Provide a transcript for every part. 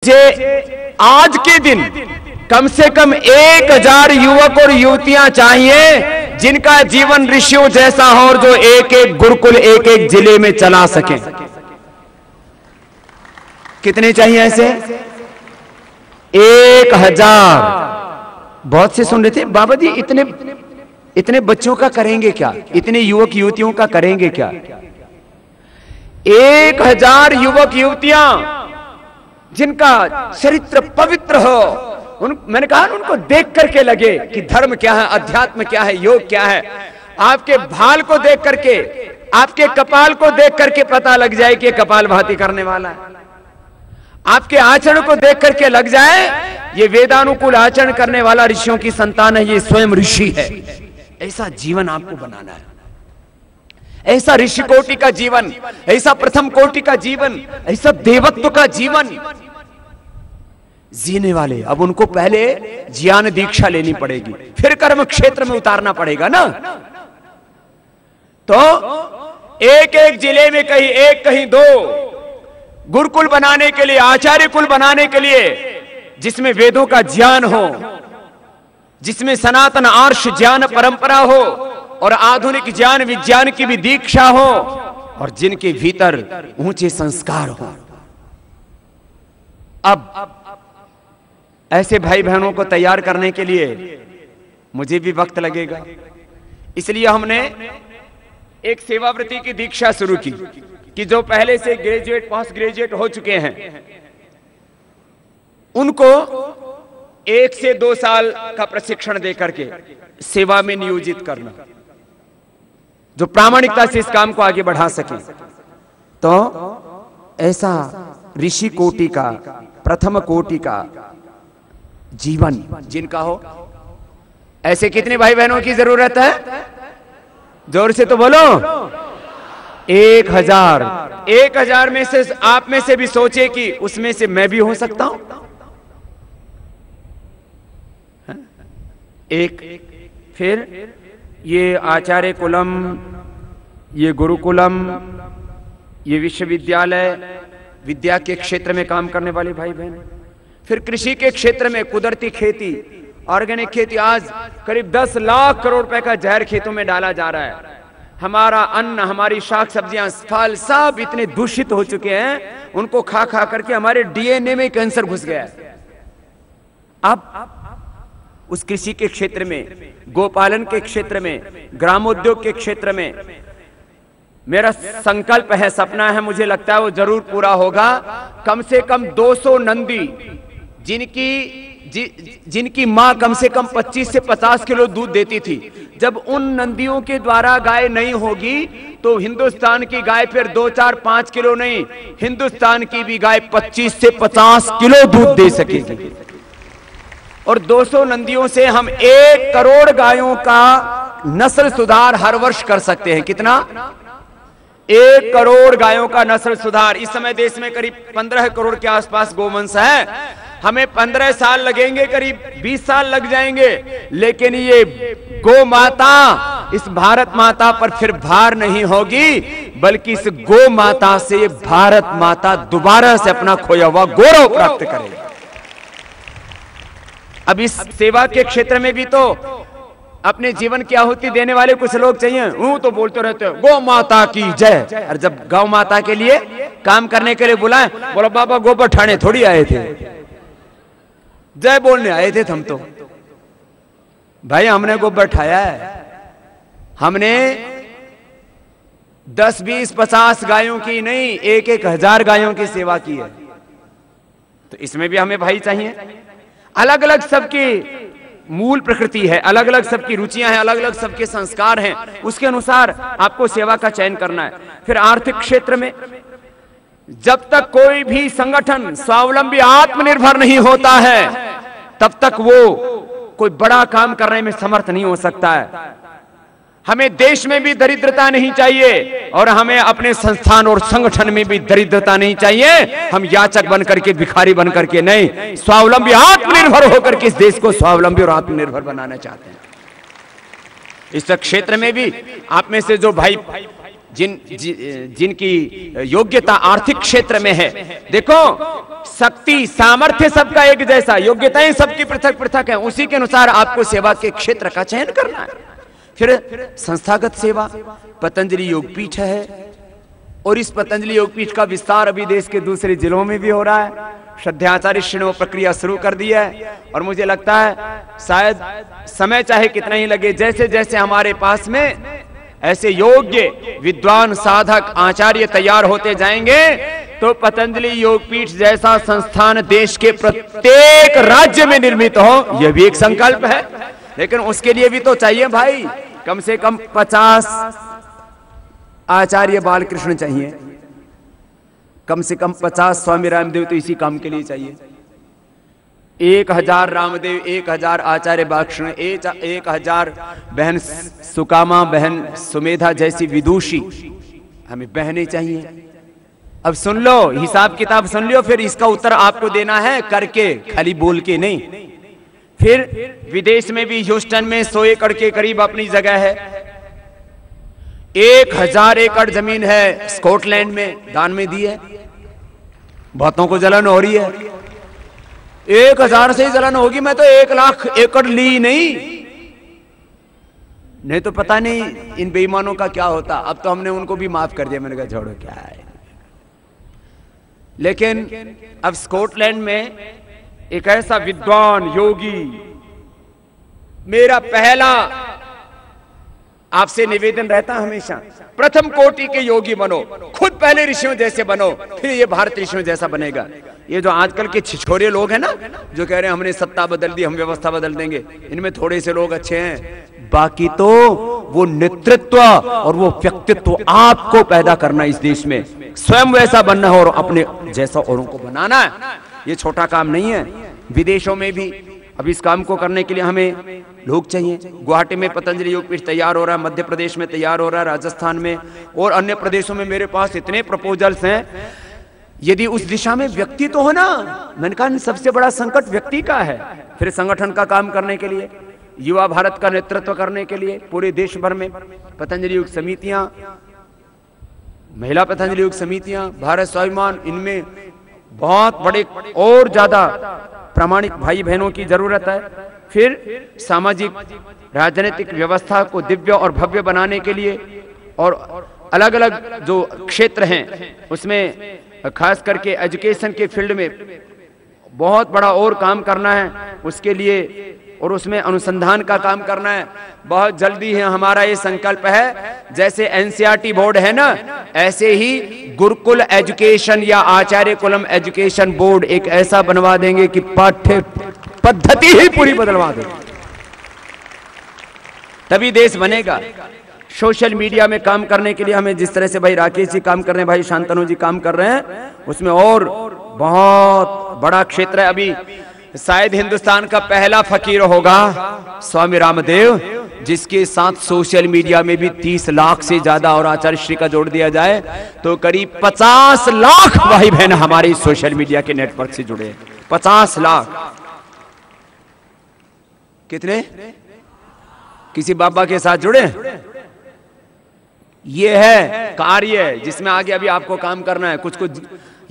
मुझे आज के दिन कम से कम 1000 युवक और युवतियां चाहिए जिनका जीवन ऋषियों जैसा हो और जो एक एक गुरुकुल एक एक जिले में चला सके। कितने चाहिए ऐसे? 1000। बहुत से सुन रहे थे, बाबा जी इतने बच्चों का करेंगे क्या, इतने युवक युवतियों का करेंगे क्या? 1000 युवक युवतियां जिनका चरित्र पवित्र हो, मैंने कहा उनको देख करके लगे कि धर्म क्या है, अध्यात्म क्या है, योग क्या है। आपके भाल को देख करके, आपके कपाल को देख करके पता लग जाए कि कपाल भाती करने वाला है। आपके आचरण को देख करके लग जाए ये वेदानुकूल आचरण करने वाला ऋषियों की संतान है, ये स्वयं ऋषि है। ऐसा जीवन आपको बनाना है, ऐसा ऋषि कोटि का जीवन, ऐसा प्रथम कोटि का जीवन, ऐसा देवत्व का जीवन जीने वाले। अब उनको पहले ज्ञान दीक्षा लेनी पड़ेगी, फिर कर्म क्षेत्र में उतारना पड़ेगा ना। तो एक एक जिले में कहीं एक कहीं 2 गुरुकुल बनाने के लिए, आचार्य कुल बनाने के लिए, जिसमें वेदों का ज्ञान हो, जिसमें सनातन आर्ष ज्ञान परंपरा हो और आधुनिक ज्ञान विज्ञान की भी दीक्षा हो, और जिनके भीतर ऊंचे संस्कार हो। अब ऐसे भाई बहनों को तैयार करने के लिए मुझे भी वक्त लगेगा, इसलिए हमने एक सेवाव्रती की दीक्षा शुरू की कि जो पहले से ग्रेजुएट पोस्ट ग्रेजुएट हो चुके हैं उनको 1 से 2 साल का प्रशिक्षण देकर के सेवा में नियोजित करना, जो प्रामाणिकता से इस काम को आगे बढ़ा सके। तो ऐसा ऋषि कोटि का, प्रथम कोटि का जीवन जिनका हो, ऐसे कितने भाई बहनों की जरूरत है? जोर से तो बोलो। 1000। 1000 में से आप में से भी सोचे कि उसमें से मैं भी हो सकता हूं। एक फिर ये आचार्य कुलम, ये गुरुकुलम, ये विश्वविद्यालय, विद्या के क्षेत्र में काम करने वाले भाई बहन, फिर कृषि के क्षेत्र में कुदरती खेती, ऑर्गेनिक खेती। आज करीब 10 लाख करोड़ रुपए का जहर खेतों में डाला जा रहा है। हमारा अन्न, हमारी शाक सब्जियां, फल सब इतने दूषित हो चुके हैं, उनको खा खा करके हमारे डीएनए में कैंसर घुस गया है। अब उस कृषि के क्षेत्र में, गोपालन के क्षेत्र में, ग्रामोद्योग के क्षेत्र में मेरा संकल्प है, सपना है, मुझे लगता है वो जरूर पूरा होगा। कम से कम 200 नंदी जिनकी मां कम से कम 25 से 50 किलो दूध देती थी, जब उन नंदियों के द्वारा गाय नहीं होगी तो हिंदुस्तान की गाय फिर 2, 4, 5 किलो नहीं, हिंदुस्तान की भी गाय 25 से 50 किलो दूध दे सकेगी। और 200 नंदियों से हम 1 करोड़ गायों का नस्ल सुधार हर वर्ष कर सकते हैं। कितना? 1 करोड़ गायों का नस्ल सुधार। इस समय देश में करीब 15 करोड़ के आसपास गोवंश है। हमें 15 साल लगेंगे, करीब 20 साल लग जाएंगे, लेकिन ये गो माता इस भारत माता पर फिर भार नहीं होगी, बल्कि इस गो माता से भारत माता दोबारा से अपना खोया हुआ गौरव प्राप्त करेगी। अब इस सेवा के क्षेत्र में भी तो अपने जीवन की आहुति देने वाले कुछ लोग चाहिए। वो तो बोलते रहते हो गौ माता की जय, और जब गौ माता के लिए काम करने के लिए बुलाए, बोला बाबा गोबर ठाणे थोड़ी आए थे, जय बोलने आए थे हम तो। भाई हमने गोबर ठाया है, हमने 10, 20, 50 गायों की नहीं, 1,000 गायों की सेवा की है। तो इसमें भी हमें भाई चाहिए। अलग अलग सबकी मूल प्रकृति है, अलग अलग सबकी रुचियां हैं, अलग अलग सबके संस्कार हैं, उसके अनुसार आपको सेवा का चयन करना है। फिर आर्थिक क्षेत्र में जब तक कोई भी संगठन स्वावलंबी आत्मनिर्भर नहीं होता है, तब तक वो कोई बड़ा काम करने में समर्थ नहीं हो सकता है। हमें देश में भी दरिद्रता नहीं चाहिए और हमें अपने संस्थान और संगठन में भी दरिद्रता नहीं चाहिए। हम याचक बन करके, भिखारी बन करके नहीं, स्वावलंबी आत्मनिर्भर होकर के इस देश को स्वावलंबी और आत्मनिर्भर बनाना चाहते हैं। इस क्षेत्र में भी आप में से जो भाई जिनकी योग्यता आर्थिक क्षेत्र में है। देखो, शक्ति सामर्थ्य सबका एक जैसा, योग्यताएं सबकी पृथक पृथक है, उसी के अनुसार आपको सेवा के क्षेत्र का चयन करना है। फिर संस्थागत सेवा, पतंजलि योगपीठ है, और इस पतंजलि योगपीठ का विस्तार अभी देश के दूसरे जिलों में भी हो रहा है। श्रद्धाचार्य श्री ने प्रक्रिया शुरू कर दी है, और मुझे लगता है शायद समय चाहे कितना ही लगे, जैसे जैसे हमारे पास में ऐसे योग्य विद्वान साधक आचार्य तैयार होते जाएंगे, तो पतंजलि योगपीठ जैसा संस्थान देश के प्रत्येक राज्य में निर्मित हो, यह भी एक संकल्प है। लेकिन उसके लिए भी तो चाहिए भाई, कम से कम 50 आचार्य बालकृष्ण चाहिए, कम से कम 50 स्वामी रामदेव तो इसी काम के लिए चाहिए, 1000 रामदेव, 1000 आचार्य बालकृष्ण, 1000 बहन सुकामा, बहन सुमेधा जैसी विदुषी हमें बहनें चाहिए। अब सुन लो, हिसाब किताब सुन लियो, फिर इसका उत्तर आपको देना है करके, खाली बोल के नहीं। फिर विदेश में भी ह्यूस्टन में 100 एकड़ के करीब अपनी जगह है, 1000 एकड़ जमीन है स्कॉटलैंड में दान में दी है। बहुतों को जलन हो रही है, 1000 से ही जलन होगी, मैं तो 1 लाख एकड़ ली नहीं तो पता नहीं इन बेईमानों का क्या होता। अब तो हमने उनको भी माफ कर दिया, मैंने कहा छोड़ो क्या है। लेकिन अब स्कॉटलैंड में एक ऐसा विद्वान योगी, मेरा पहला आपसे निवेदन रहता हमेशा, प्रथम कोटि के योगी बनो, खुद पहले ऋषियों जैसे बनो, फिर ये भारत ऋषियों जैसा बनेगा। ये जो आजकल के छिछोरे लोग हैं ना, जो कह रहे हैं हमने सत्ता बदल दी, हम व्यवस्था बदल देंगे, इनमें थोड़े से लोग अच्छे हैं, बाकी तो वो नेतृत्व और वो व्यक्तित्व आपको पैदा करना इस देश में, स्वयं वैसा बनना है और अपने जैसा औरों को बनाना है। ये छोटा काम नहीं है। विदेशों में भी अब इस काम को करने के लिए हमें लोग चाहिए। गुवाहाटी में पतंजलि योगपीठ तैयार हो रहा है, मध्य प्रदेश में तैयार हो रहा है, राजस्थान में और अन्य प्रदेशों में मेरे पास इतने प्रपोजल्स हैं। यदि उस दिशा में व्यक्ति तो हो ना, मैंने कहा सबसे बड़ा संकट व्यक्ति का है। फिर संगठन का काम करने के लिए, युवा भारत का नेतृत्व करने के लिए पूरे देश भर में पतंजलि योग समितियां, महिला पतंजलि योग समितियां, भारत स्वाभिमान, इनमें बहुत बड़े और ज्यादा प्रामाणिक भाई बहनों की जरूरत है। फिर सामाजिक राजनीतिक व्यवस्था को दिव्य और भव्य बनाने के लिए और अलग अलग जो क्षेत्र हैं उसमें खास करके एजुकेशन के फील्ड में बहुत बड़ा और काम करना है उसके लिए, और उसमें अनुसंधान का काम करना है। बहुत जल्दी है हमारा ये संकल्प है, जैसे एनसीईआरटी बोर्ड है ना, ऐसे ही गुरुकुल एजुकेशन या आचार्य कुलम एजुकेशन बोर्ड एक ऐसा बनवा देंगे कि पाठ्य पद्धति ही पूरी बदलवा देंगे, तभी देश बनेगा। सोशल मीडिया में काम करने के लिए हमें जिस तरह से भाई राकेश जी काम कर रहे हैं, भाई शांतनु जी काम कर रहे हैं, उसमें और बहुत बड़ा क्षेत्र है। अभी शायद हिंदुस्तान का पहला फकीर होगा स्वामी रामदेव, जिसके साथ सोशल मीडिया में भी 30 लाख से ज्यादा और आचार्य श्री का जोड़ दिया जाए तो करीब 50 लाख भाई बहन हमारे सोशल मीडिया के नेटवर्क से जुड़े। 50 लाख कितने किसी बाबा के साथ जुड़े। ये है कार्य जिसमें आगे अभी आपको काम करना है, कुछ कुछ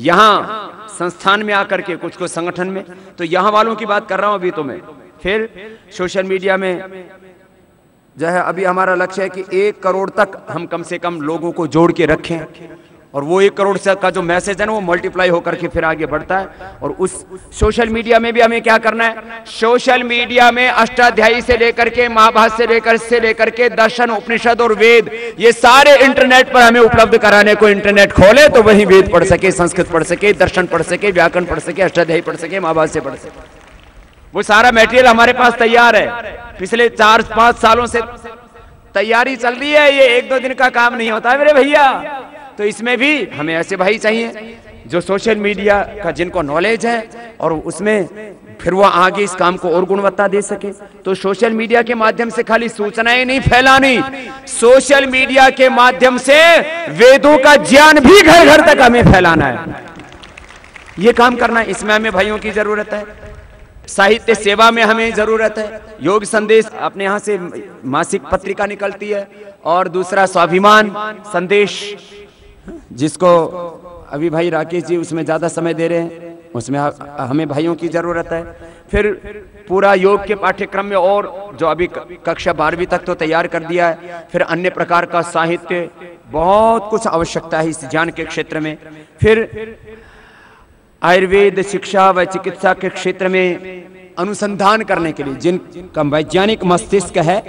यहाँ संस्थान में आकर के, कुछ कुछ संगठन में। तो यहाँ वालों की बात कर रहा हूं अभी तो मैं। फिर सोशल मीडिया में जो है अभी हमारा लक्ष्य है कि 1 करोड़ तक हम कम से कम लोगों को जोड़ के रखें, और वो 1 करोड़ से का जो मैसेज है ना वो मल्टीप्लाई होकर के फिर आगे बढ़ता है। और उस सोशल मीडिया में भी हमें क्या करना है, सोशल मीडिया में अष्टाध्यायी से लेकर के महाभारत से लेकर के दर्शन, उपनिषद और वेद, ये सारे इंटरनेट पर हमें उपलब्ध कराने को। इंटरनेट खोले तो वही वेद पढ़ सके, संस्कृत पढ़ सके, दर्शन पढ़ सके, व्याकरण पढ़ सके, अष्टाध्यायी पढ़ सके, महाभारत से पढ़ सके। वो सारा मटेरियल हमारे पास तैयार है, पिछले 4-5 सालों से तैयारी चल रही है। ये 1-2 दिन का काम नहीं होता है मेरे भैया। तो इसमें भी हमें ऐसे भाई चाहिए जो सोशल मीडिया का जिनको नॉलेज है और उसमें फिर वो आगे इस काम को और गुणवत्ता दे सके। तो सोशल मीडिया के माध्यम से खाली सूचनाएं नहीं फैलानी, सोशल मीडिया के माध्यम से वेदों का ज्ञान भी घर घर तक हमें फैलाना है। ये काम करना, इसमें हमें भाइयों की जरूरत है। साहित्य सेवा में हमें जरूरत है। योग संदेश अपने यहाँ से मासिक पत्रिका निकलती है, और दूसरा स्वाभिमान संदेश, जिसको अभी भाई राकेश जी उसमें ज्यादा समय दे रहे हैं, उसमें हमें भाइयों की जरूरत है। फिर पूरा योग के पाठ्यक्रम में, और जो अभी कक्षा 12वीं तक तो तैयार कर दिया है, फिर अन्य प्रकार का साहित्य, बहुत कुछ आवश्यकता है इस ज्ञान के क्षेत्र में। फिर आयुर्वेद शिक्षा व चिकित्सा के क्षेत्र में अनुसंधान करने के लिए जिनका वैज्ञानिक मस्तिष्क है,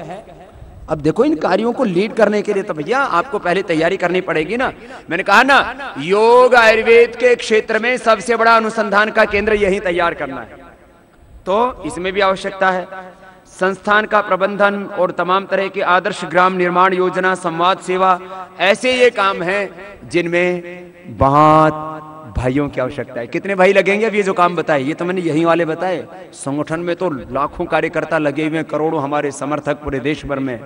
अब देखो इन कार्यों को लीड करने के लिए तो भैया आपको पहले तैयारी करनी पड़ेगी ना। मैंने कहा ना, योग आयुर्वेद के क्षेत्र में सबसे बड़ा अनुसंधान का केंद्र यही तैयार करना है, तो इसमें भी आवश्यकता है। संस्थान का प्रबंधन और तमाम तरह के आदर्श ग्राम निर्माण योजना, संवाद सेवा, ऐसे ये काम हैं जिनमें बहुत भाइयों की आवश्यकता है। कितने भाई लगेंगे? अब ये जो काम बताए ये तो मैंने यही वाले बताए। संगठन में तो लाखों कार्यकर्ता लगे हुए हैं, करोड़ों हमारे समर्थक पूरे देश भर में।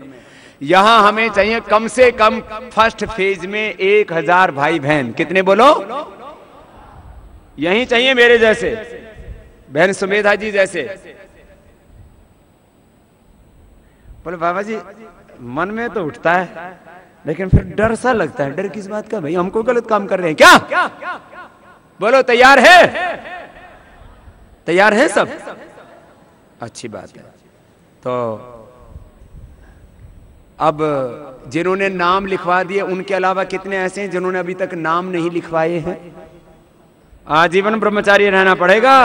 यहां हमें चाहिए कम से कम फर्स्ट फेज में 1000 भाई बहन। कितने बोलो? यही चाहिए मेरे जैसे, बहन सुमेधा जी जैसे। बोले बाबा जी मन में तो उठता है, लेकिन फिर डर सा लगता है। डर किस बात का भाई? हमको गलत काम कर रहे हैं क्या? बोलो तैयार है? तैयार है सब? अच्छी बात है। तो अब जिन्होंने नाम लिखवा दिए, उनके अलावा कितने ऐसे हैं जिन्होंने अभी तक नाम नहीं लिखवाए हैं? आजीवन ब्रह्मचारी रहना पड़ेगा,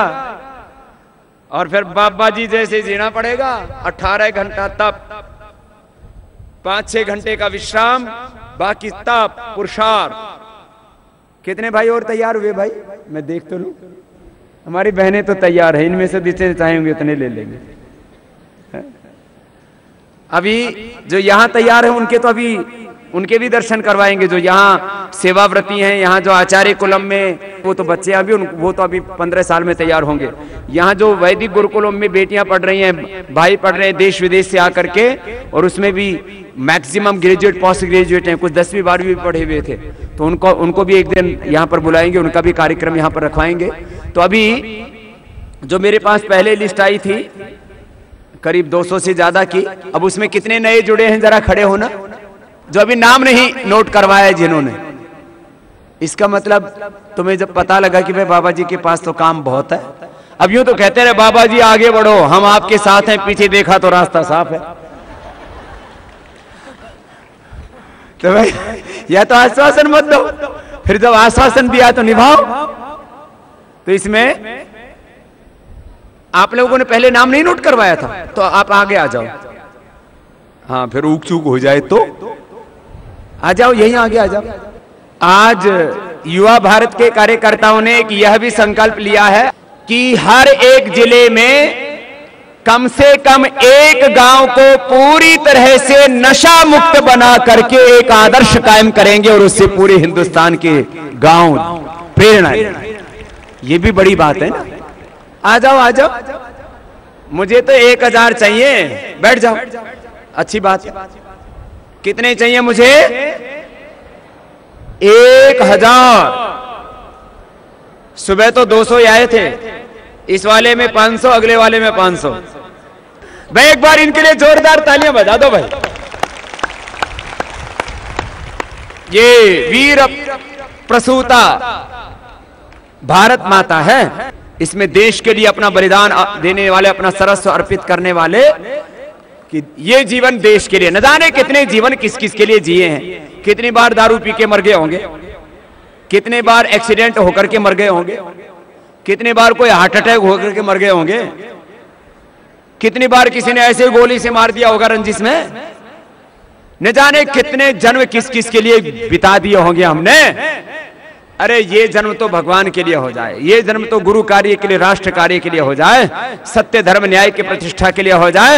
और फिर बाबा जी जैसे जीना पड़ेगा। 18 घंटा तप, 5-6 घंटे का विश्राम, बाकी तप पुरुषार्थ। कितने भाई और तैयार हुए भाई? मैं देख तो लूं। हमारी बहनें तो तैयार है, इनमें से जितने चाहेंगे उतने ले लेंगे। अभी जो यहाँ तैयार है उनके तो अभी उनके भी दर्शन करवाएंगे। जो यहाँ सेवाव्रती हैं, यहाँ जो आचार्य कुलम में, वो तो बच्चे अभी वो तो अभी 15 साल में तैयार होंगे। यहाँ जो वैदिक गुरुकुलम में बेटियां पढ़ रही हैं, भाई पढ़ रहे हैं देश विदेश से आकर के, और उसमें भी मैक्सिमम ग्रेजुएट पोस्ट ग्रेजुएट हैं, कुछ 10वीं 12वीं भी पढ़े हुए थे। तो उनको भी एक दिन यहाँ पर बुलाएंगे, उनका भी कार्यक्रम यहाँ पर रखवाएंगे। तो अभी जो मेरे पास पहले लिस्ट आई थी करीब 200 से ज्यादा की, अब उसमें कितने नए जुड़े हैं जरा खड़े होना, जो अभी नाम नहीं नोट करवाया जिन्होंने। इसका मतलब तुम्हें जब पता लगा कि भाई बाबा जी के पास तो काम बहुत है, अब यूं तो कहते रहे बाबा जी आगे बढ़ो, हम आपके साथ हैं, पीछे देखा तो रास्ता साफ है। तो भाई या तो आश्वासन मत दो, फिर जब आश्वासन दिया तो निभाओ। तो इसमें आप लोगों ने पहले नाम नहीं नोट करवाया था, तो आप आगे आ जाओ। हाँ, फिर ऊक चूक हो जाए तो आ जाओ, यहीं आगे आ जाओ। आज युवा भारत के कार्यकर्ताओं ने एक यह भी संकल्प लिया है कि हर एक जिले में कम से कम एक गांव को पूरी तरह से नशा मुक्त बना करके एक आदर्श कायम करेंगे, और उससे पूरे हिंदुस्तान के गांव प्रेरणा। ये भी बड़ी बात है ना। आ जाओ आ जाओ, मुझे तो 1000 चाहिए, बैठ जाओ। अच्छी बात है। कितने चाहिए मुझे? 1000। सुबह तो 200 आए थे, इस वाले में 500, अगले वाले में 500। भाई एक बार इनके लिए जोरदार तालियां बजा दो भाई। ये वीर प्रसूता भारत माता है, इसमें देश के लिए अपना बलिदान देने वाले, अपना सर्वस्व अर्पित करने वाले, कि ये जीवन देश के लिए। न जाने कितने जीवन किस किस के लिए जिए हैं। कितनी बार दारू पी के मर गए होंगे, कितने बार एक्सीडेंट होकर के मर गए होंगे, कितने बार कोई हार्ट अटैक होकर के मर गए होंगे, कितनी बार किसी ने ऐसे गोली से मार दिया होगा रंजिश में। न जाने कितने जन्म किस किस के लिए बिता दिए होंगे हमने। अरे ये जन्म तो भगवान के लिए हो जाए, ये जन्म तो गुरु कार्य के लिए, राष्ट्र कार्य के लिए हो जाए, सत्य धर्म न्याय की प्रतिष्ठा के लिए हो जाए,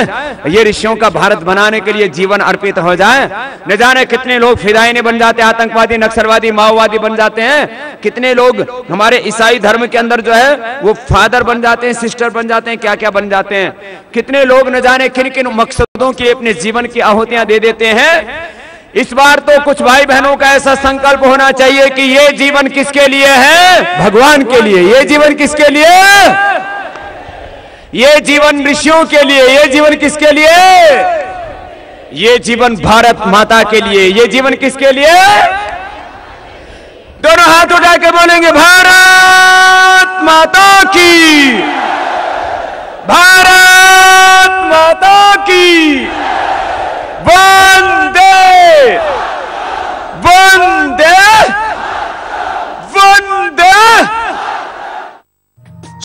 ये ऋषियों का भारत बनाने के लिए जीवन अर्पित हो जाए। न जाने कितने लोग फिदायीन बन जाते हैं, आतंकवादी, नक्सलवादी, माओवादी बन जाते हैं। कितने लोग हमारे ईसाई धर्म के अंदर जो है वो फादर बन जाते हैं, सिस्टर बन जाते हैं, क्या क्या बन जाते हैं। कितने लोग न जाने किन किन मकसदों के अपने जीवन की आहुतियां दे देते हैं। इस बार तो कुछ भाई बहनों का ऐसा संकल्प होना चाहिए कि ये जीवन किसके लिए है? भगवान के लिए। ये जीवन किसके लिए? ये जीवन ऋषियों के लिए, ये जीवन किसके लिए? ये जीवन भारत माता के लिए। ये जीवन किसके लिए? दोनों हाथ उठा के बोलेंगे भारत माता की।